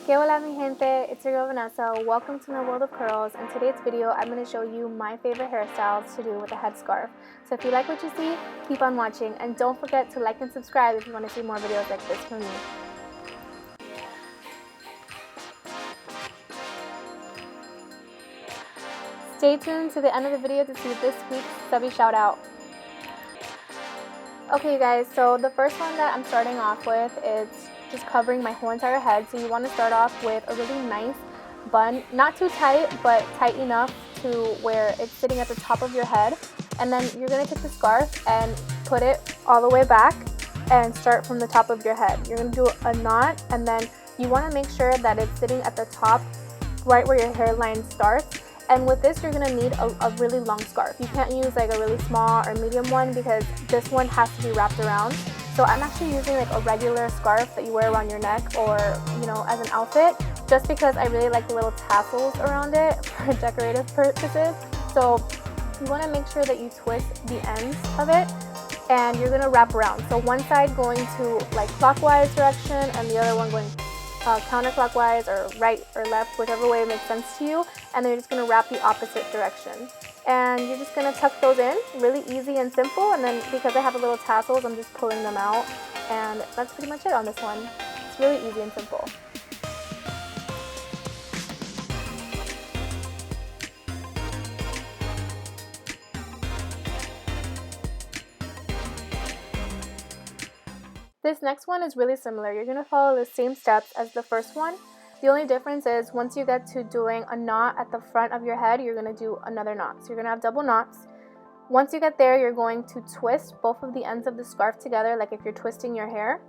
Que hola mi gente, it's your girl Vanessa. Welcome to my world of curls. In today's video, I'm going to show you my favorite hairstyles to do with a headscarf. So if you like what you see, keep on watching, and don't forget to like and subscribe if you want to see more videos like this from me. Stay tuned to the end of the video to see this week's subby shout out. Okay you guys, so the first one that I'm starting off with is just covering my whole entire head. So you want to start off with a really nice bun, not too tight, but tight enough to where it's sitting at the top of your head. And then you're going to take the scarf and put it all the way back and start from the top of your head. You're going to do a knot, and then you want to make sure that it's sitting at the top right where your hairline starts. And with this, you're going to need a really long scarf. You can't use like a really small or medium one because this one has to be wrapped around. So I'm actually using like a regular scarf that you wear around your neck, or as an outfit, just because I really like the little tassels around it for decorative purposes. So you want to make sure that you twist the ends of it, and you're going to wrap around. So one side going to like clockwise direction and the other one going counterclockwise or right or left, whichever way makes sense to you, and then you're just going to wrap the opposite direction. And you're just going to tuck those in, really easy and simple, and then because I have the little tassels, I'm just pulling them out, and that's pretty much it on this one. It's really easy and simple. This next one is really similar. You're going to follow the same steps as the first one. The only difference is once you get to doing a knot at the front of your head, you're going to do another knot. So you're going to have double knots. Once you get there, you're going to twist both of the ends of the scarf together, like if you're twisting your hair.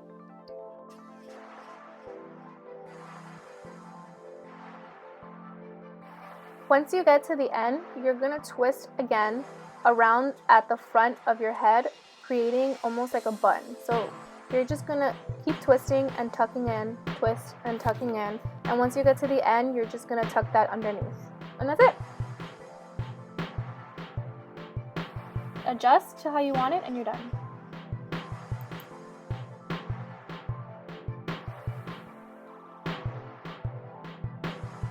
Once you get to the end, you're going to twist again around at the front of your head, creating almost like a bun. So you're just going to keep twisting and tucking in, twist and tucking in, and once you get to the end, you're just going to tuck that underneath. And that's it. Adjust to how you want it and you're done.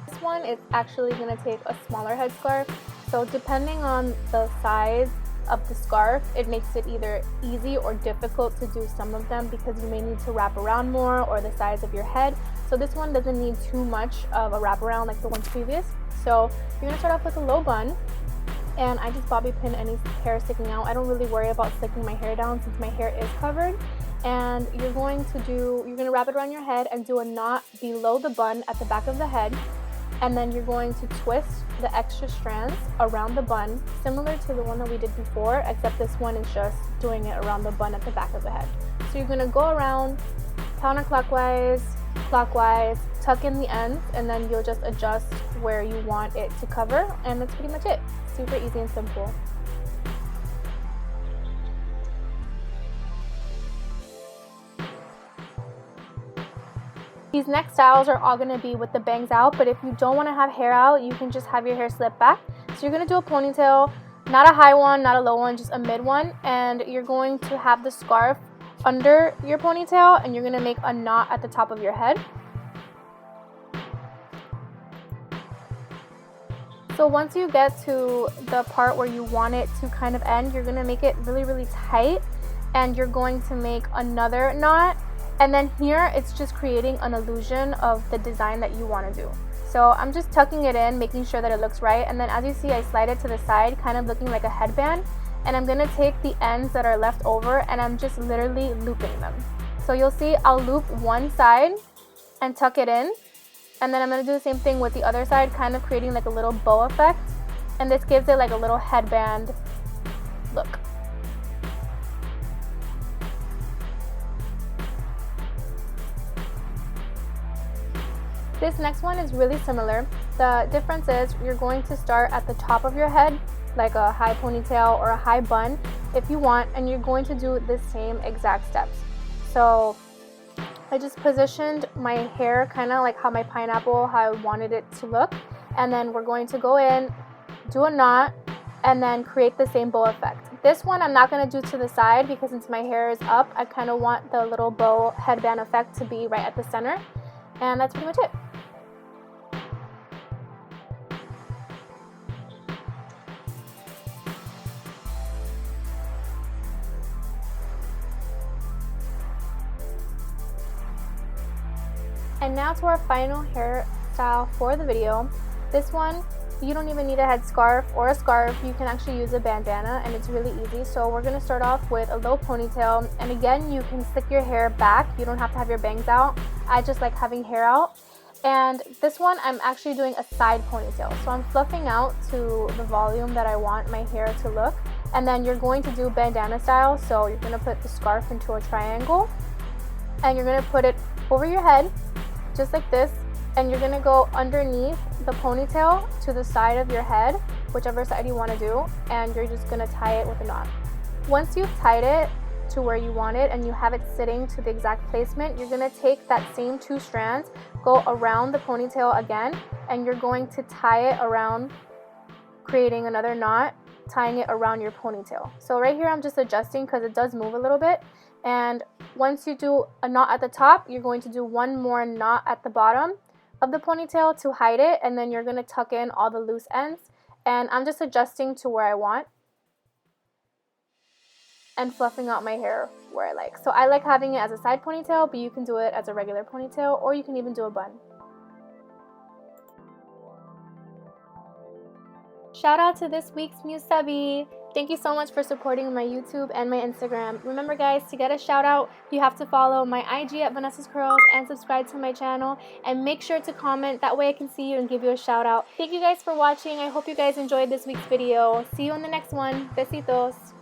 This one is actually going to take a smaller headscarf, so depending on the size of the scarf, it makes it either easy or difficult to do some of them because you may need to wrap around more, or the size of your head. So this one doesn't need too much of a wraparound like the ones previous. So you're going to start off with a low bun, and I just bobby pin any hair sticking out. I don't really worry about slicking my hair down since my hair is covered. And you're going to wrap it around your head and do a knot below the bun at the back of the head. And then you're going to twist the extra strands around the bun, similar to the one that we did before, except this one is just doing it around the bun at the back of the head. So you're going to go around counterclockwise, clockwise, tuck in the ends, and then you'll just adjust where you want it to cover, and that's pretty much it. Super easy and simple. These next styles are all going to be with the bangs out, but if you don't want to have hair out, you can just have your hair slip back. So you're going to do a ponytail, not a high one, not a low one, just a mid one, and you're going to have the scarf under your ponytail, and you're going to make a knot at the top of your head. So once you get to the part where you want it to kind of end, you're going to make it really, really tight, and you're going to make another knot. And then here, it's just creating an illusion of the design that you want to do. So I'm just tucking it in, making sure that it looks right. And then as you see, I slide it to the side, kind of looking like a headband. And I'm going to take the ends that are left over, and I'm just literally looping them. So you'll see I'll loop one side and tuck it in. And then I'm going to do the same thing with the other side, kind of creating like a little bow effect. And this gives it like a little headband look. This next one is really similar. The difference is you're going to start at the top of your head, like a high ponytail or a high bun if you want, and you're going to do the same exact steps. So I just positioned my hair kind of like how my pineapple, how I wanted it to look, and then we're going to go in, do a knot, and then create the same bow effect. This one I'm not going to do to the side because since my hair is up, I kind of want the little bow headband effect to be right at the center. And that's pretty much it. And now to our final hairstyle for the video. This one, you don't even need a headscarf or a scarf. You can actually use a bandana and it's really easy. So we're going to start off with a low ponytail, and again, you can stick your hair back. You don't have to have your bangs out. I just like having hair out. And this one, I'm actually doing a side ponytail. So I'm fluffing out to the volume that I want my hair to look. And then you're going to do bandana style. So you're going to put the scarf into a triangle and you're going to put it over your head just like this, and you're going to go underneath the ponytail to the side of your head, whichever side you want to do, and you're just going to tie it with a knot. Once you've tied it to where you want it and you have it sitting to the exact placement, you're going to take that same 2 strands, go around the ponytail again, and you're going to tie it around, creating another knot, tying it around your ponytail. So right here I'm just adjusting because it does move a little bit. And once you do a knot at the top, you're going to do one more knot at the bottom of the ponytail to hide it, and then you're going to tuck in all the loose ends. And I'm just adjusting to where I want and fluffing out my hair where I like. So I like having it as a side ponytail, but you can do it as a regular ponytail, or you can even do a bun. Shout out to this week's new subby. Thank you so much for supporting my YouTube and my Instagram. Remember guys, to get a shout out, you have to follow my IG at Vanessas Curls and subscribe to my channel, and make sure to comment. That way I can see you and give you a shout out. Thank you guys for watching. I hope you guys enjoyed this week's video. See you in the next one. Besitos.